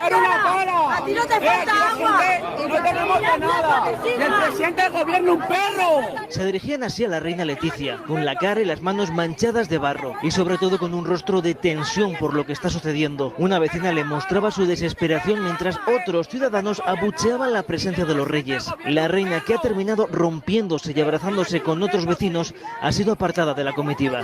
¡A ti no te falta agua! ¡No tenemos nada! ¡El presidente del gobierno un perro! Se dirigían así a la reina Leticia, con la cara y las manos manchadas de barro y sobre todo con un rostro de tensión por lo que está sucediendo. Una vecina le mostraba su desesperación mientras otros ciudadanos abucheaban la presencia de los reyes. La reina, que ha terminado rompiéndose y abrazándose con otros vecinos, ha sido apartada de la comitiva.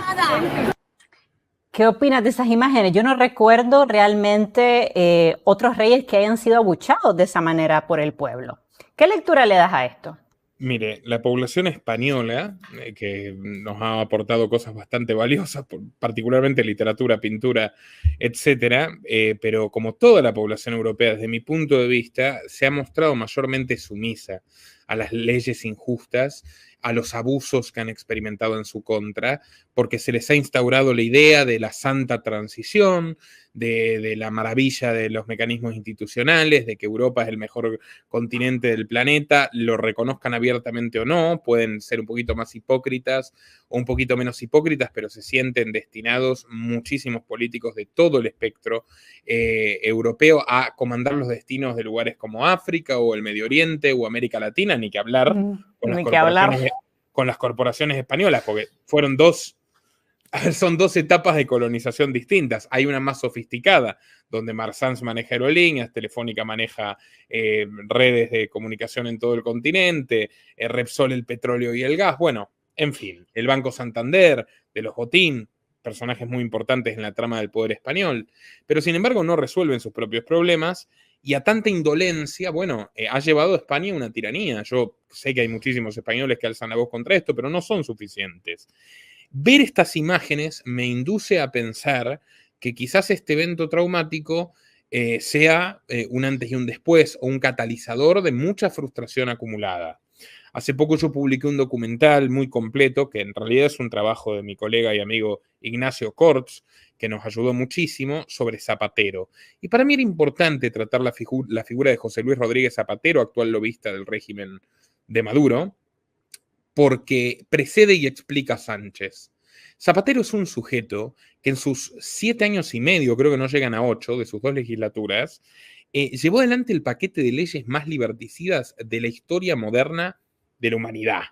¿Qué opinas de esas imágenes? Yo no recuerdo realmente otros reyes que hayan sido abuchados de esa manera por el pueblo. ¿Qué lectura le das a esto? Mire, la población española, que nos ha aportado cosas bastante valiosas, particularmente literatura, pintura, etcétera, pero como toda la población europea, desde mi punto de vista, se ha mostrado mayormente sumisa a las leyes injustas, a los abusos que han experimentado en su contra, porque se les ha instaurado la idea de la santa transición, de la maravilla de los mecanismos institucionales, de que Europa es el mejor continente del planeta, lo reconozcan abiertamente o no, pueden ser un poquito más hipócritas o un poquito menos hipócritas, pero se sienten destinados muchísimos políticos de todo el espectro europeo a comandar los destinos de lugares como África o el Medio Oriente o América Latina, ni que hablar con las corporaciones españolas, porque fueron son dos etapas de colonización distintas. Hay una más sofisticada, donde Marsans maneja aerolíneas, Telefónica maneja redes de comunicación en todo el continente, Repsol el petróleo y el gas, bueno, en fin, el Banco Santander, de los Botín, personajes muy importantes en la trama del poder español, pero sin embargo no resuelven sus propios problemas y a tanta indolencia, bueno, ha llevado a España a una tiranía. Yo sé que hay muchísimos españoles que alzan la voz contra esto, pero no son suficientes. Ver estas imágenes me induce a pensar que quizás este evento traumático sea un antes y un después o un catalizador de mucha frustración acumulada. Hace poco yo publiqué un documental muy completo, que en realidad es un trabajo de mi colega y amigo Ignacio Corts, que nos ayudó muchísimo, sobre Zapatero. Y para mí era importante tratar la figura de José Luis Rodríguez Zapatero, actual lobista del régimen de Maduro, porque precede y explica a Sánchez. Zapatero es un sujeto que en sus 7 años y medio, creo que no llegan a 8, de sus 2 legislaturas, llevó adelante el paquete de leyes más liberticidas de la historia moderna de la humanidad,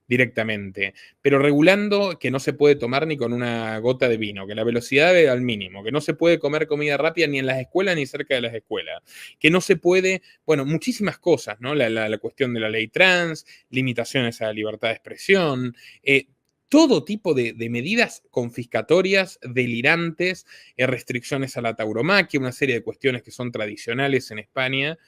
directamente, pero regulando que no se puede tomar ni con una gota de vino, que la velocidad es al mínimo, que no se puede comer comida rápida ni en las escuelas ni cerca de las escuelas, que no se puede, bueno, muchísimas cosas, ¿no? La cuestión de la ley trans, limitaciones a la libertad de expresión, todo tipo de medidas confiscatorias, delirantes, restricciones a la tauromaquia, una serie de cuestiones que son tradicionales en España,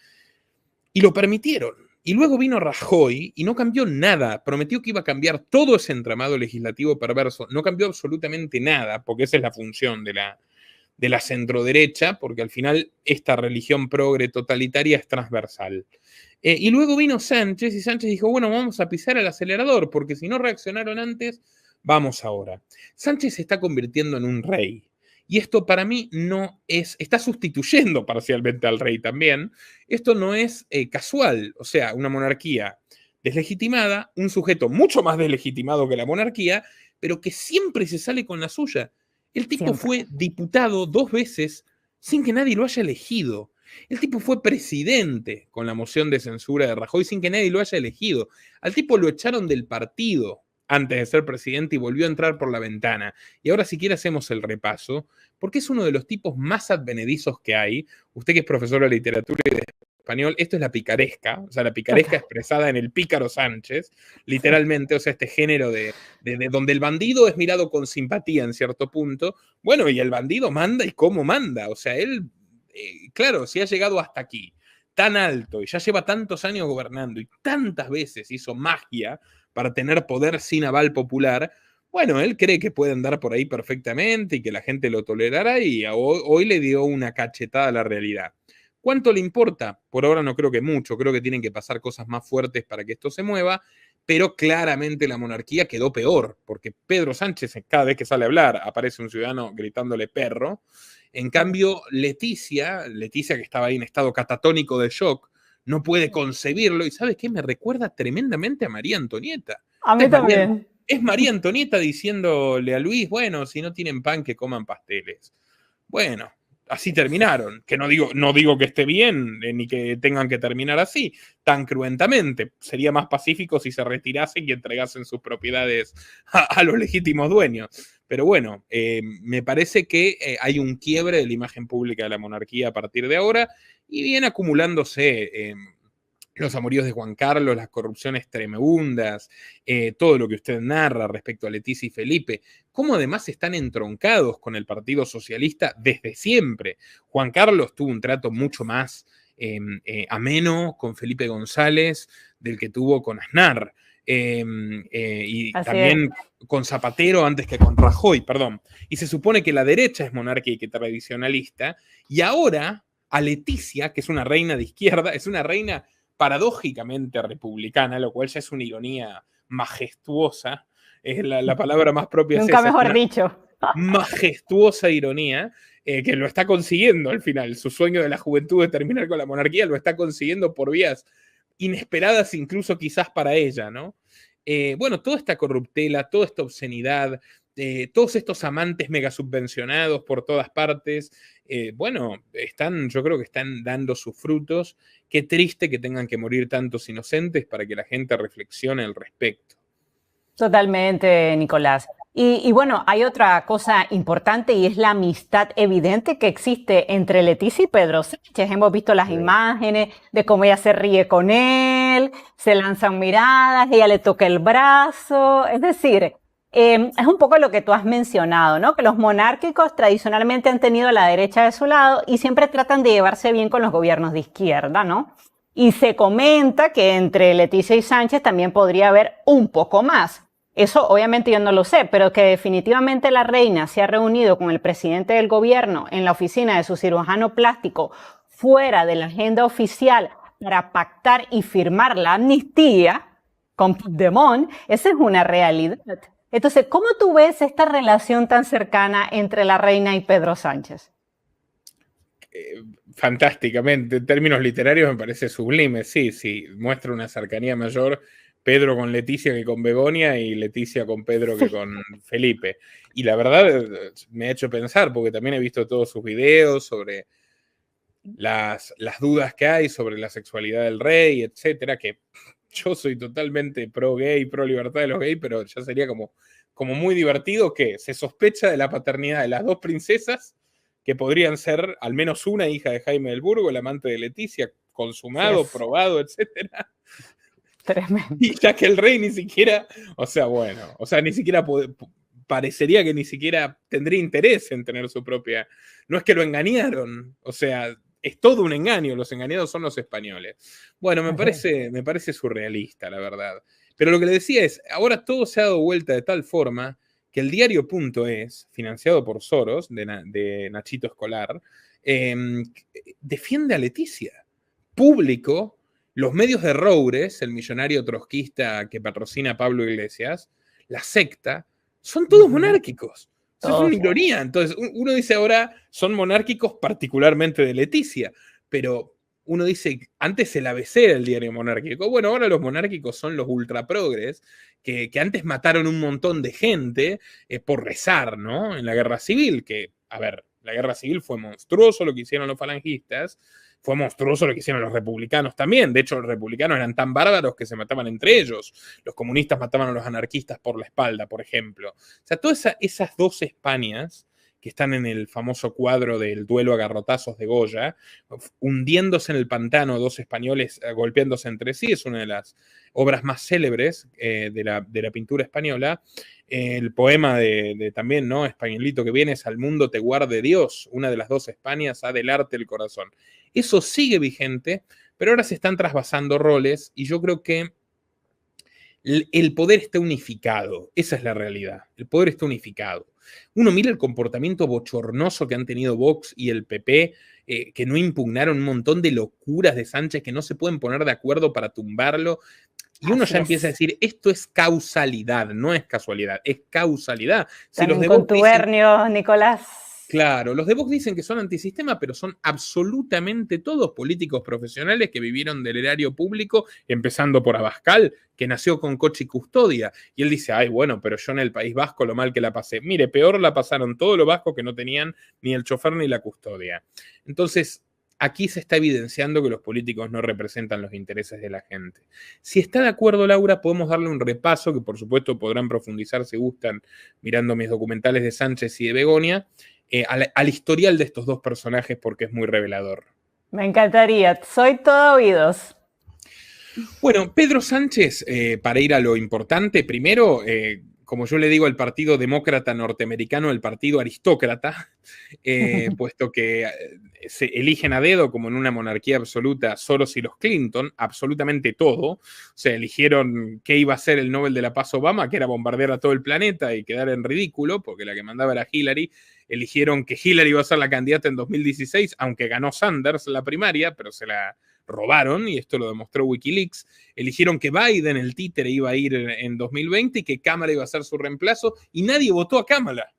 y lo permitieron. Y luego vino Rajoy y no cambió nada. Prometió que iba a cambiar todo ese entramado legislativo perverso. No cambió absolutamente nada, porque esa es la función de la centroderecha, porque al final esta religión progre totalitaria es transversal. Y luego vino Sánchez y Sánchez dijo, bueno, vamos a pisar el acelerador, porque si no reaccionaron antes, vamos ahora. Sánchez se está convirtiendo en un rey. Y esto para mí no es, está sustituyendo parcialmente al rey también. Esto no es casual, o sea, una monarquía deslegitimada, un sujeto mucho más deslegitimado que la monarquía, pero que siempre se sale con la suya. El tipo fue diputado 2 veces sin que nadie lo haya elegido. El tipo fue presidente con la moción de censura de Rajoy sin que nadie lo haya elegido. Al tipo lo echaron del partido antes de ser presidente y volvió a entrar por la ventana. Y ahora si quiere hacemos el repaso, porque es uno de los tipos más advenedizos que hay. Usted que es profesor de literatura y de español, esto es la picaresca, o sea, la picaresca expresada en el pícaro Sánchez, literalmente, o sea, este género de donde el bandido es mirado con simpatía en cierto punto, bueno, y el bandido manda y cómo manda, o sea, él, claro, si ha llegado hasta aquí, tan alto, y ya lleva tantos años gobernando, y tantas veces hizo magia para tener poder sin aval popular, bueno, él cree que puede andar por ahí perfectamente y que la gente lo tolerará y hoy le dio una cachetada a la realidad. ¿Cuánto le importa? Por ahora no creo que mucho, creo que tienen que pasar cosas más fuertes para que esto se mueva, pero claramente la monarquía quedó peor, porque Pedro Sánchez cada vez que sale a hablar aparece un ciudadano gritándole perro. En cambio, Leticia que estaba ahí en estado catatónico de shock, no puede concebirlo. ¿Y sabes qué? Me recuerda tremendamente a María Antonieta. A mí también. Es María Antonieta diciéndole a Luis, bueno, si no tienen pan, que coman pasteles. Bueno, así terminaron. Que no digo que esté bien, ni que tengan que terminar así, tan cruentamente. Sería más pacífico si se retirasen y entregasen sus propiedades a los legítimos dueños. Pero bueno, me parece que hay un quiebre de la imagen pública de la monarquía a partir de ahora y viene acumulándose los amoríos de Juan Carlos, las corrupciones tremendas, todo lo que usted narra respecto a Leticia y Felipe, cómo además están entroncados con el Partido Socialista desde siempre. Juan Carlos tuvo un trato mucho más ameno con Felipe González del que tuvo con Aznar. Y Así también con Zapatero antes que con Rajoy, perdón. Y se supone que la derecha es monárquica y tradicionalista, y ahora a Leticia, que es una reina de izquierda, es una reina paradójicamente republicana, lo cual ya es una ironía majestuosa, es la palabra más propia. Nunca es esa, mejor dicho. Majestuosa ironía, que lo está consiguiendo al final. Su sueño de la juventud de terminar con la monarquía lo está consiguiendo por vías inesperadas incluso quizás para ella, ¿no? Bueno, toda esta corruptela, toda esta obscenidad, todos estos amantes mega subvencionados por todas partes, bueno, yo creo que están dando sus frutos. Qué triste que tengan que morir tantos inocentes para que la gente reflexione al respecto. Totalmente, Nicolás. Y bueno, hay otra cosa importante y es la amistad evidente que existe entre Leticia y Pedro Sánchez. Hemos visto las imágenes de cómo ella se ríe con él, se lanzan miradas, ella le toca el brazo. Es decir, es un poco lo que tú has mencionado, ¿no? Que los monárquicos tradicionalmente han tenido a la derecha de su lado y siempre tratan de llevarse bien con los gobiernos de izquierda, ¿no? Y se comenta que entre Leticia y Sánchez también podría haber un poco más. Eso obviamente yo no lo sé, pero que definitivamente la reina se ha reunido con el presidente del gobierno en la oficina de su cirujano plástico fuera de la agenda oficial para pactar y firmar la amnistía con Puigdemont, esa es una realidad. Entonces, ¿cómo tú ves esta relación tan cercana entre la reina y Pedro Sánchez? Fantásticamente, en términos literarios me parece sublime, sí, muestra una cercanía mayor Pedro con Leticia que con Begoña y Leticia con Pedro que con Felipe. Y la verdad me ha hecho pensar, porque también he visto todos sus videos sobre las dudas que hay sobre la sexualidad del rey, etcétera, que yo soy totalmente pro gay, pro libertad de los gays, pero ya sería como muy divertido que se sospecha de la paternidad de las dos princesas, que podrían ser al menos una hija de Jaime del Burgo, el amante de Leticia, consumado, probado, etcétera. Tremendo. Y ya que el rey ni siquiera, ni siquiera parecería que ni siquiera tendría interés en tener su propia. No es que lo engañaron, o sea, es todo un engaño, los engañados son los españoles. Bueno, me parece surrealista, la verdad. Pero lo que le decía es, ahora todo se ha dado vuelta de tal forma que el diario.es, financiado por Soros, de Nachito Escolar, defiende a Leticia. Público. Los medios de Roures, el millonario trotskista que patrocina a Pablo Iglesias, la secta, son todos monárquicos. Eso es una ironía. Entonces, uno dice ahora, son monárquicos particularmente de Leticia, pero uno dice, antes el ABC era el diario monárquico. Bueno, ahora los monárquicos son los ultraprogres, que antes mataron un montón de gente por rezar, ¿no? En la guerra civil, la guerra civil fue monstruoso lo que hicieron los falangistas, fue monstruoso lo que hicieron los republicanos también. De hecho, los republicanos eran tan bárbaros que se mataban entre ellos. Los comunistas mataban a los anarquistas por la espalda, por ejemplo. O sea, todas esas dos Españas que están en el famoso cuadro del duelo a garrotazos de Goya, hundiéndose en el pantano, dos españoles golpeándose entre sí, es una de las obras más célebres de la pintura española. El poema de también, ¿no? Españolito que vienes al mundo te guarde Dios, una de las dos Españas ha del arte el corazón. Eso sigue vigente, pero ahora se están trasvasando roles y yo creo que el poder está unificado. Esa es la realidad. El poder está unificado. Uno mira el comportamiento bochornoso que han tenido Vox y el PP, que no impugnaron un montón de locuras de Sánchez que no se pueden poner de acuerdo para tumbarlo. Y uno ya empieza a decir, esto es causalidad, no es casualidad, es causalidad. Si los de Vox dicen, Nicolás. Claro, los de Vox dicen que son antisistema, pero son absolutamente todos políticos profesionales que vivieron del erario público, empezando por Abascal, que nació con coche y custodia. Y él dice, ay, bueno, pero yo en el País Vasco lo mal que la pasé. Mire, peor la pasaron todos los vascos que no tenían ni el chofer ni la custodia. Entonces, aquí se está evidenciando que los políticos no representan los intereses de la gente. Si está de acuerdo, Laura, podemos darle un repaso, que por supuesto podrán profundizar si gustan mirando mis documentales de Sánchez y de Begoña, al historial de estos dos personajes porque es muy revelador. Me encantaría, soy todo oídos. Bueno, Pedro Sánchez, para ir a lo importante, primero, como yo le digo al Partido Demócrata Norteamericano, el Partido Aristócrata, puesto que se eligen a dedo, como en una monarquía absoluta, Soros y los Clinton, absolutamente todo. O sea, eligieron qué iba a ser el Nobel de la Paz Obama, que era bombardear a todo el planeta y quedar en ridículo, porque la que mandaba era Hillary. Eligieron que Hillary iba a ser la candidata en 2016, aunque ganó Sanders la primaria, pero se la robaron, y esto lo demostró Wikileaks. Eligieron que Biden, el títere, iba a ir en 2020 y que Kamala iba a ser su reemplazo, y nadie votó a Kamala.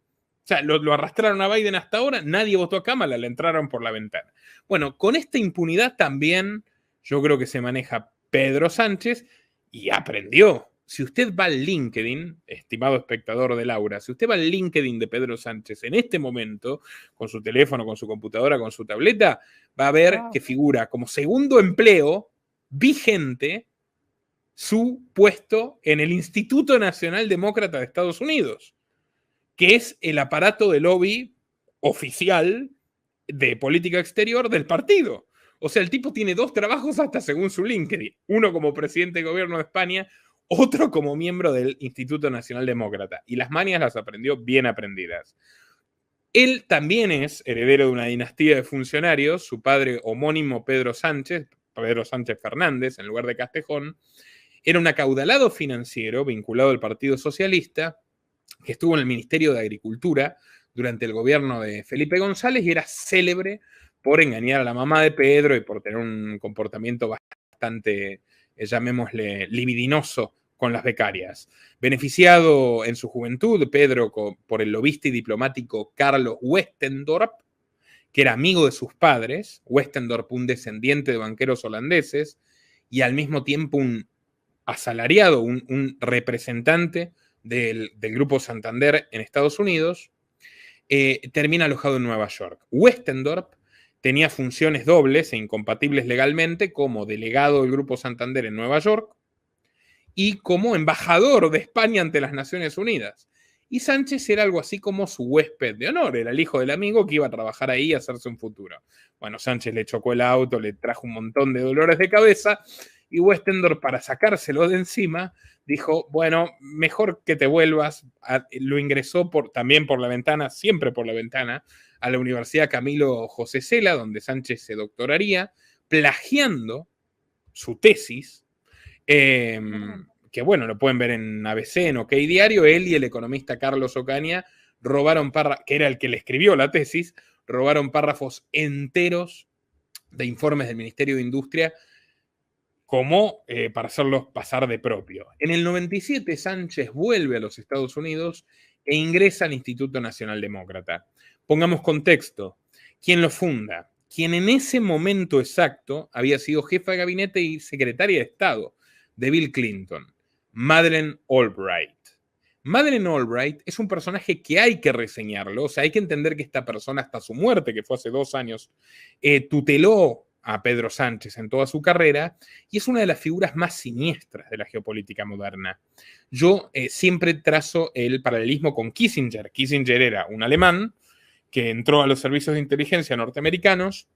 O sea, lo arrastraron a Biden hasta ahora, nadie votó a Kamala, le entraron por la ventana. Bueno, con esta impunidad también yo creo que se maneja Pedro Sánchez, y aprendió. Si usted va al LinkedIn, estimado espectador de Laura, si usted va al LinkedIn de Pedro Sánchez en este momento, con su teléfono, con su computadora, con su tableta, va a ver que figura como segundo empleo vigente su puesto en el Instituto Nacional Demócrata de Estados Unidos, que es el aparato de lobby oficial de política exterior del partido. O sea, el tipo tiene dos trabajos hasta según su LinkedIn. Uno como presidente de gobierno de España, otro como miembro del Instituto Nacional Demócrata. Y las mañas las aprendió bien aprendidas. Él también es heredero de una dinastía de funcionarios. Su padre homónimo, Pedro Sánchez Fernández, en lugar de Castejón, era un acaudalado financiero vinculado al Partido Socialista, que estuvo en el Ministerio de Agricultura durante el gobierno de Felipe González y era célebre por engañar a la mamá de Pedro y por tener un comportamiento bastante, llamémosle, libidinoso con las becarias. Beneficiado en su juventud, Pedro, por el lobista y diplomático Carlos Westendorp, que era amigo de sus padres, Westendorp, un descendiente de banqueros holandeses, y al mismo tiempo un asalariado, un representante del Grupo Santander en Estados Unidos, termina alojado en Nueva York. Westendorp tenía funciones dobles e incompatibles legalmente como delegado del Grupo Santander en Nueva York y como embajador de España ante las Naciones Unidas. Y Sánchez era algo así como su huésped de honor, era el hijo del amigo que iba a trabajar ahí y a hacerse un futuro. Bueno, Sánchez le chocó el auto, le trajo un montón de dolores de cabeza y Westendorp, para sacárselo de encima, dijo, bueno, mejor que te vuelvas. Lo ingresó también por la ventana, siempre por la ventana, a la Universidad Camilo José Cela, donde Sánchez se doctoraría, plagiando su tesis, que bueno, lo pueden ver en ABC, en OK Diario. Él y el economista Carlos Ocaña robaron que era el que le escribió la tesis, robaron párrafos enteros de informes del Ministerio de Industria como para hacerlos pasar de propio. En el 97 Sánchez vuelve a los Estados Unidos e ingresa al Instituto Nacional Demócrata. Pongamos contexto. ¿Quién lo funda? Quien en ese momento exacto había sido jefa de gabinete y secretaria de Estado de Bill Clinton, Madeleine Albright. Madeleine Albright es un personaje que hay que reseñarlo, o sea, hay que entender que esta persona hasta su muerte, que fue hace 2 años, tuteló a Pedro Sánchez en toda su carrera y es una de las figuras más siniestras de la geopolítica moderna. Yo siempre trazo el paralelismo con Kissinger. Kissinger era un alemán que entró a los servicios de inteligencia norteamericanos,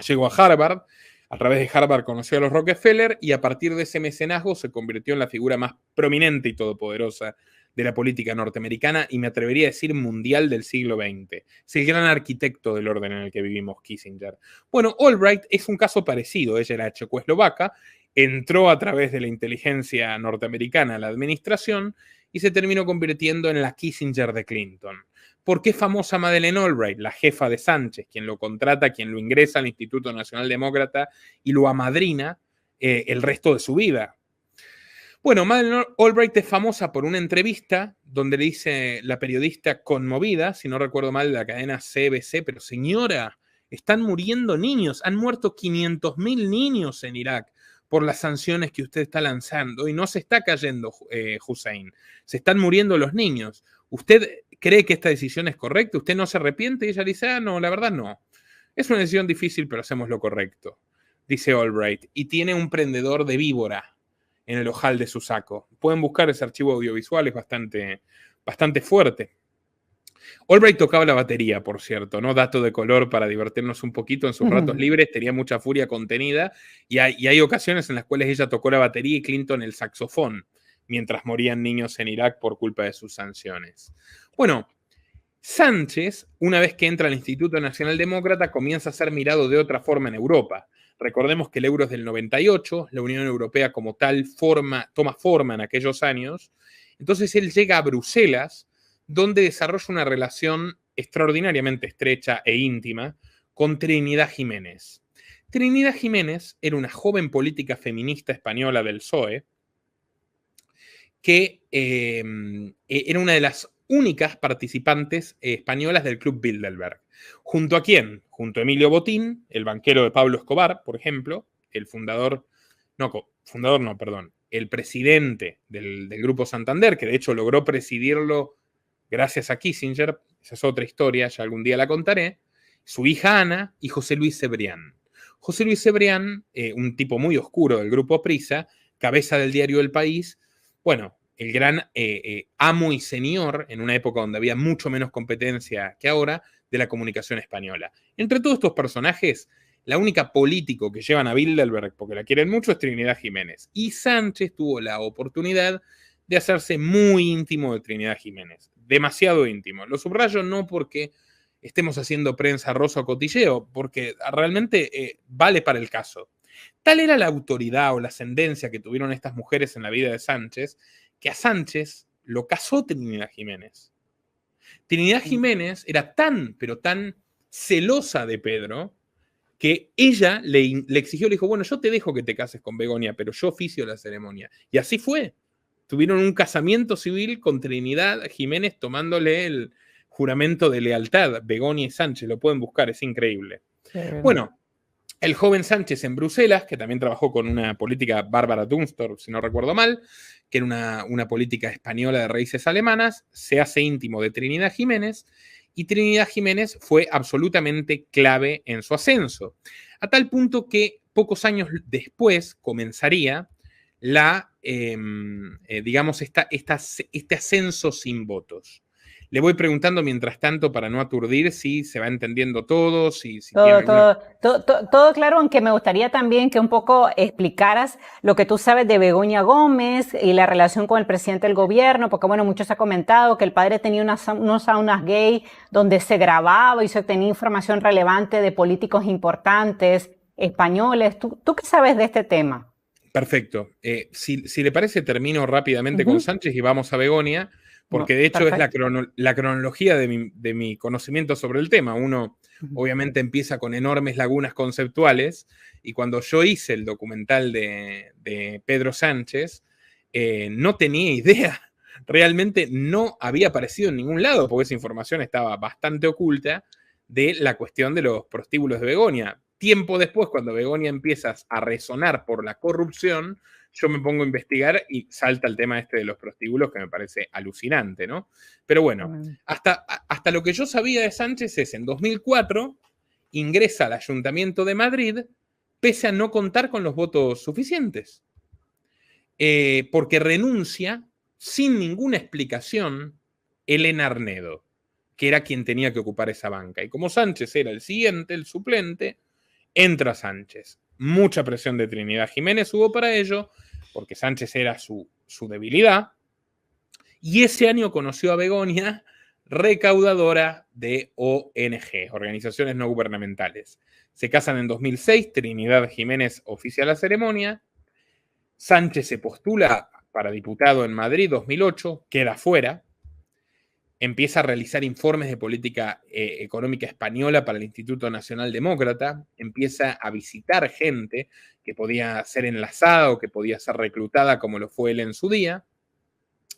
llegó a Harvard, a través de Harvard conoció a los Rockefeller y a partir de ese mecenazgo se convirtió en la figura más prominente y todopoderosa de la política norteamericana y me atrevería a decir mundial del siglo XX. Es el gran arquitecto del orden en el que vivimos, Kissinger. Bueno, Albright es un caso parecido. Ella era checoslovaca, entró a través de la inteligencia norteamericana a la administración y se terminó convirtiendo en la Kissinger de Clinton. ¿Por qué famosa Madeleine Albright? La jefa de Sánchez, quien lo contrata, quien lo ingresa al Instituto Nacional Demócrata y lo amadrina el resto de su vida. Bueno, Madeleine Albright es famosa por una entrevista donde le dice la periodista conmovida, si no recuerdo mal, de la cadena CBC, pero señora, están muriendo niños, han muerto 500.000 niños en Irak por las sanciones que usted está lanzando y no se está cayendo Hussein, se están muriendo los niños. ¿Usted cree que esta decisión es correcta? ¿Usted no se arrepiente? Y ella dice, no, la verdad no. Es una decisión difícil, pero hacemos lo correcto, dice Albright, y tiene un prendedor de víbora en el ojal de su saco. Pueden buscar ese archivo audiovisual, es bastante fuerte. Albright tocaba la batería, por cierto, ¿no? Dato de color para divertirnos un poquito en sus ratos libres, tenía mucha furia contenida y hay ocasiones en las cuales ella tocó la batería y Clinton el saxofón, mientras morían niños en Irak por culpa de sus sanciones. Bueno, Sánchez, una vez que entra al Instituto Nacional Demócrata, comienza a ser mirado de otra forma en Europa. Recordemos que el euro es del 98, la Unión Europea como tal toma forma en aquellos años. Entonces él llega a Bruselas, donde desarrolla una relación extraordinariamente estrecha e íntima con Trinidad Jiménez. Trinidad Jiménez era una joven política feminista española del PSOE, que era una de las únicas participantes españolas del Club Bilderberg. ¿Junto a quién? Junto a Emilio Botín, el banquero de Pablo Escobar, por ejemplo, el el presidente del Grupo Santander, que de hecho logró presidirlo gracias a Kissinger, esa es otra historia, ya algún día la contaré, su hija Ana y José Luis Cebrián. José Luis Cebrián, un tipo muy oscuro del Grupo Prisa, cabeza del diario El País, bueno, el gran amo y señor, en una época donde había mucho menos competencia que ahora, de la comunicación española. Entre todos estos personajes, la única político que llevan a Bilderberg, porque la quieren mucho, es Trinidad Jiménez. Y Sánchez tuvo la oportunidad de hacerse muy íntimo de Trinidad Jiménez. Demasiado íntimo. Lo subrayo no porque estemos haciendo prensa rosa o cotilleo, porque realmente vale para el caso. Tal era la autoridad o la ascendencia que tuvieron estas mujeres en la vida de Sánchez, que a Sánchez lo casó Trinidad Jiménez. Trinidad Jiménez era tan, pero tan celosa de Pedro, que ella le exigió, le dijo, bueno, yo te dejo que te cases con Begoña, pero yo oficio la ceremonia. Y así fue. Tuvieron un casamiento civil con Trinidad Jiménez tomándole el juramento de lealtad. Begoña y Sánchez, lo pueden buscar, es increíble. Bueno, el joven Sánchez en Bruselas, que también trabajó con una política, Bárbara Dunstorf, si no recuerdo mal, que era una política española de raíces alemanas, se hace íntimo de Trinidad Jiménez, y Trinidad Jiménez fue absolutamente clave en su ascenso, a tal punto que pocos años después comenzaría este ascenso sin votos. Le voy preguntando mientras tanto para no aturdir si se va entendiendo todo, todo claro, aunque me gustaría también que un poco explicaras lo que tú sabes de Begoña Gómez y la relación con el presidente del gobierno, porque bueno, muchos ha comentado que el padre tenía unos saunas gay donde se grababa y se obtenía información relevante de políticos importantes españoles. ¿Tú qué sabes de este tema? Perfecto. Si le parece, termino rápidamente con Sánchez y vamos a Begoña, porque de hecho perfecto. Es la cronología de mi conocimiento sobre el tema. Uno obviamente empieza con enormes lagunas conceptuales y cuando yo hice el documental de Pedro Sánchez, no tenía idea, realmente no había aparecido en ningún lado, porque esa información estaba bastante oculta, de la cuestión de los prostíbulos de Begoña. Tiempo después, cuando Begoña empieza a resonar por la corrupción, yo me pongo a investigar y salta el tema este de los prostíbulos, que me parece alucinante, ¿no? Pero bueno, hasta lo que yo sabía de Sánchez es, en 2004, ingresa al Ayuntamiento de Madrid, pese a no contar con los votos suficientes. Porque renuncia, sin ninguna explicación, Elena Arnedo, que era quien tenía que ocupar esa banca. Y como Sánchez era el siguiente, el suplente, entra Sánchez. Mucha presión de Trinidad Jiménez hubo para ello, porque Sánchez era su debilidad. Y ese año conoció a Begoña, recaudadora de ONG, organizaciones no gubernamentales. Se casan en 2006, Trinidad Jiménez oficia la ceremonia. Sánchez se postula para diputado en Madrid 2008, queda fuera. empieza a realizar informes de política económica española para el Instituto Nacional Demócrata, empieza a visitar gente que podía ser enlazada o que podía ser reclutada, como lo fue él en su día.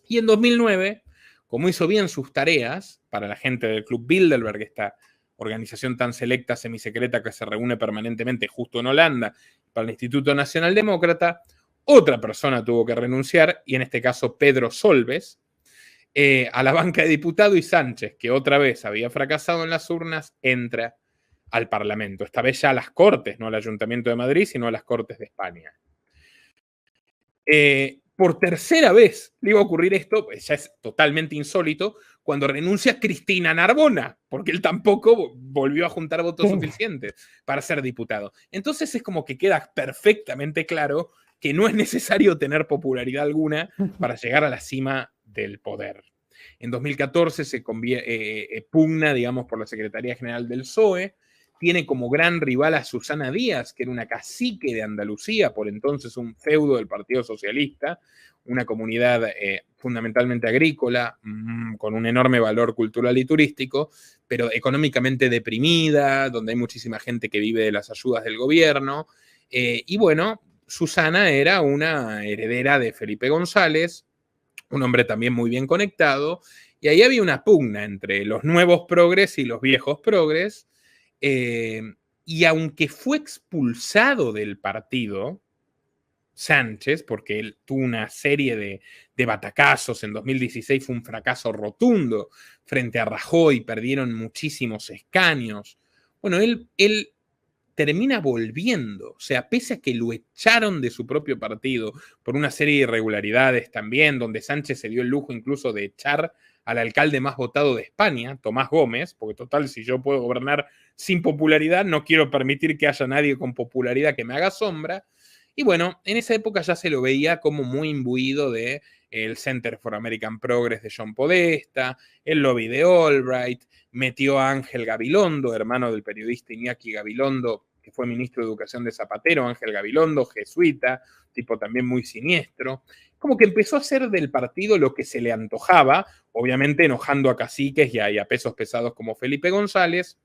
Y en 2009, como hizo bien sus tareas para la gente del Club Bilderberg, esta organización tan selecta, semisecreta, que se reúne permanentemente justo en Holanda, para el Instituto Nacional Demócrata, otra persona tuvo que renunciar, y en este caso Pedro Solbes, a la banca de diputado, y Sánchez, que otra vez había fracasado en las urnas, entra al Parlamento. Esta vez ya a las Cortes, no al Ayuntamiento de Madrid, sino a las Cortes de España. Por tercera vez le iba a ocurrir esto, pues ya es totalmente insólito, cuando renuncia Cristina Narbona, porque él tampoco volvió a juntar votos suficientes para ser diputado. Entonces es como que queda perfectamente claro que no es necesario tener popularidad alguna para llegar a la cima del poder. En 2014 se pugna, digamos, por la Secretaría General del PSOE, tiene como gran rival a Susana Díaz, que era una cacique de Andalucía, por entonces un feudo del Partido Socialista, una comunidad fundamentalmente agrícola, con un enorme valor cultural y turístico, pero económicamente deprimida, donde hay muchísima gente que vive de las ayudas del gobierno. Y bueno, Susana era una heredera de Felipe González, un hombre también muy bien conectado, y ahí había una pugna entre los nuevos progres y los viejos progres. Y aunque fue expulsado del partido, Sánchez, porque él tuvo una serie de batacazos, en 2016 fue un fracaso rotundo frente a Rajoy, perdieron muchísimos escaños. Bueno, él termina volviendo, o sea, pese a que lo echaron de su propio partido por una serie de irregularidades también, donde Sánchez se dio el lujo incluso de echar al alcalde más votado de España, Tomás Gómez, porque total, si yo puedo gobernar sin popularidad, no quiero permitir que haya nadie con popularidad que me haga sombra. Y bueno, en esa época ya se lo veía como muy imbuido de el Center for American Progress de John Podesta, el lobby de Albright, metió a Ángel Gabilondo, hermano del periodista Iñaki Gabilondo, que fue ministro de Educación de Zapatero, Ángel Gabilondo, jesuita, tipo también muy siniestro. Como que empezó a hacer del partido lo que se le antojaba, obviamente enojando a caciques y a pesos pesados como Felipe González.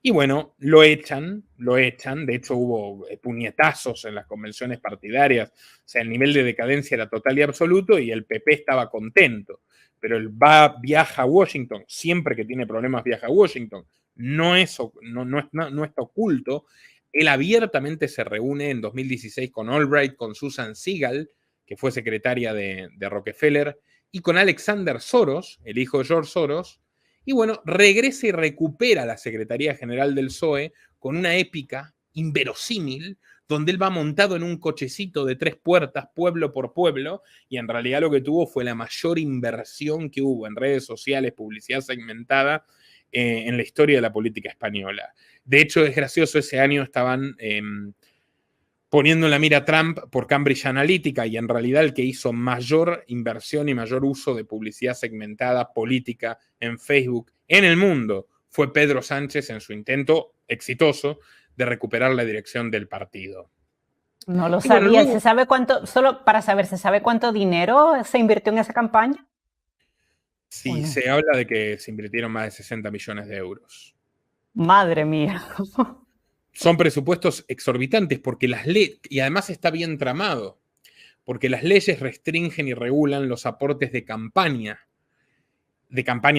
Y bueno, lo echan, de hecho hubo puñetazos en las convenciones partidarias, o sea, el nivel de decadencia era total y absoluto y el PP estaba contento, pero él viaja a Washington, siempre que tiene problemas viaja a Washington, no está oculto, él abiertamente se reúne en 2016 con Albright, con Susan Segal, que fue secretaria de Rockefeller, y con Alexander Soros, el hijo de George Soros, y bueno, regresa y recupera la Secretaría General del PSOE con una épica inverosímil, donde él va montado en un cochecito de 3 puertas, pueblo por pueblo, y en realidad lo que tuvo fue la mayor inversión que hubo en redes sociales, publicidad segmentada, en la historia de la política española. De hecho, es gracioso, ese año estaban poniendo en la mira a Trump por Cambridge Analytica, y en realidad el que hizo mayor inversión y mayor uso de publicidad segmentada política en Facebook en el mundo fue Pedro Sánchez en su intento exitoso de recuperar la dirección del partido. No lo sabía. Bueno, luego, ¿se sabe cuánto, solo para saber, ¿se sabe cuánto dinero se invirtió en esa campaña? Sí, no? Se habla de que se invirtieron más de 60 millones de euros. Madre mía. Son presupuestos exorbitantes porque las leyes, y además está bien tramado, porque las leyes restringen y regulan los aportes de campaña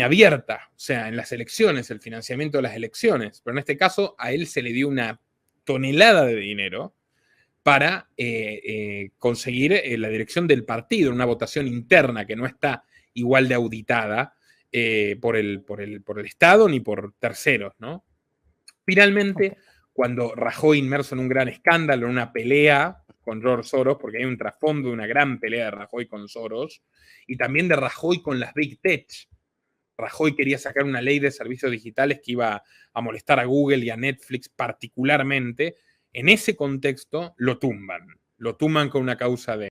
abierta, o sea, en las elecciones, el financiamiento de las elecciones. Pero en este caso a él se le dio una tonelada de dinero para conseguir la dirección del partido, una votación interna que no está igual de auditada por el Estado ni por terceros, ¿no? Finalmente, cuando Rajoy, inmerso en un gran escándalo, en una pelea con George Soros, porque hay un trasfondo de una gran pelea de Rajoy con Soros, y también de Rajoy con las Big Tech. Rajoy quería sacar una ley de servicios digitales que iba a molestar a Google y a Netflix particularmente. En ese contexto lo tumban con una causa de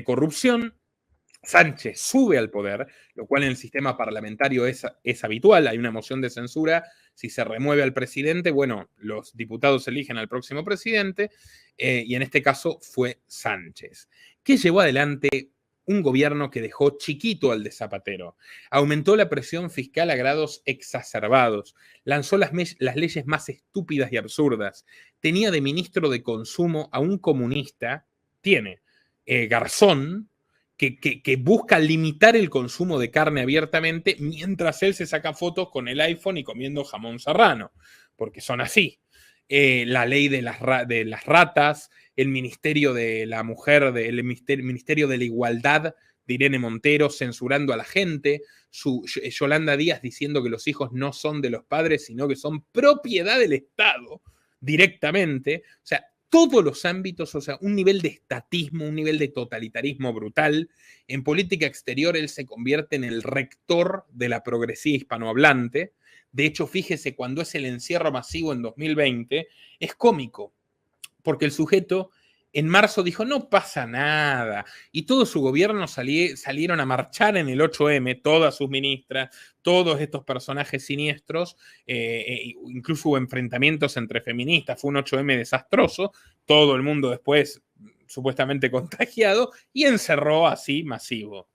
corrupción. Sánchez sube al poder, lo cual en el sistema parlamentario es habitual, hay una moción de censura, si se remueve al presidente, bueno, los diputados eligen al próximo presidente, y en este caso fue Sánchez, que llevó adelante un gobierno que dejó chiquito al de Zapatero, aumentó la presión fiscal a grados exacerbados, lanzó las leyes más estúpidas y absurdas, tenía de ministro de Consumo a un comunista, Garzón, que busca limitar el consumo de carne abiertamente mientras él se saca fotos con el iPhone y comiendo jamón serrano, porque son así. La ley de las ratas, el Ministerio de la Mujer, el Ministerio de la Igualdad de Irene Montero censurando a la gente, Yolanda Díaz diciendo que los hijos no son de los padres, sino que son propiedad del Estado directamente. O sea, todos los ámbitos, o sea, un nivel de estatismo, un nivel de totalitarismo brutal. En política exterior él se convierte en el rector de la progresía hispanohablante. De hecho, fíjese, cuando es el encierro masivo en 2020, es cómico, porque el sujeto en marzo dijo, no pasa nada, y todo su gobierno salieron a marchar en el 8M, todas sus ministras, todos estos personajes siniestros, incluso hubo enfrentamientos entre feministas, fue un 8M desastroso, todo el mundo después supuestamente contagiado, y encerró así masivo.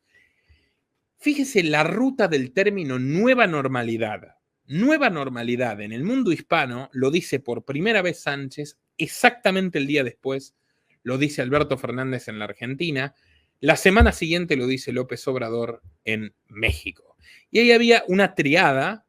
Fíjese la ruta del término nueva normalidad. Nueva normalidad en el mundo hispano lo dice por primera vez Sánchez, exactamente el día después lo dice Alberto Fernández en la Argentina, la semana siguiente lo dice López Obrador en México. Y ahí había una triada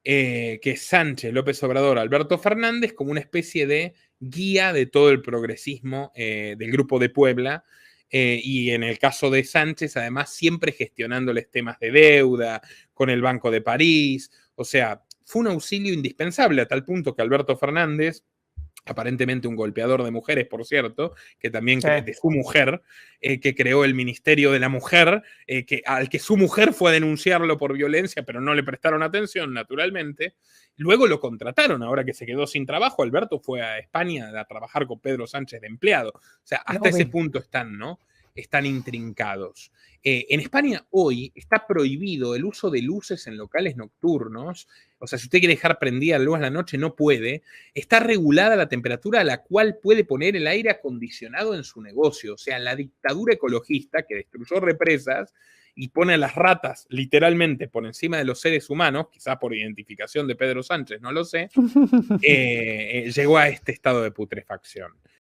que es Sánchez, López Obrador, Alberto Fernández, como una especie de guía de todo el progresismo del Grupo de Puebla, y en el caso de Sánchez, además, siempre gestionándoles temas de deuda, con el Banco de París. O sea, fue un auxilio indispensable a tal punto que Alberto Fernández, aparentemente un golpeador de mujeres, por cierto, que también de su mujer, que creó el Ministerio de la Mujer, al que su mujer fue a denunciarlo por violencia, pero no le prestaron atención, naturalmente. Luego lo contrataron, ahora que se quedó sin trabajo. Alberto fue a España a trabajar con Pedro Sánchez de empleado. O sea, hasta ese punto están, ¿no? Están intrincados. En España hoy está prohibido el uso de luces en locales nocturnos. O sea, si usted quiere dejar prendida la luz en la noche, no puede. Está regulada la temperatura a la cual puede poner el aire acondicionado en su negocio. O sea, la dictadura ecologista que destruyó represas y pone a las ratas literalmente por encima de los seres humanos, quizás por identificación de Pedro Sánchez, no lo sé, llegó a este estado de putrefacción.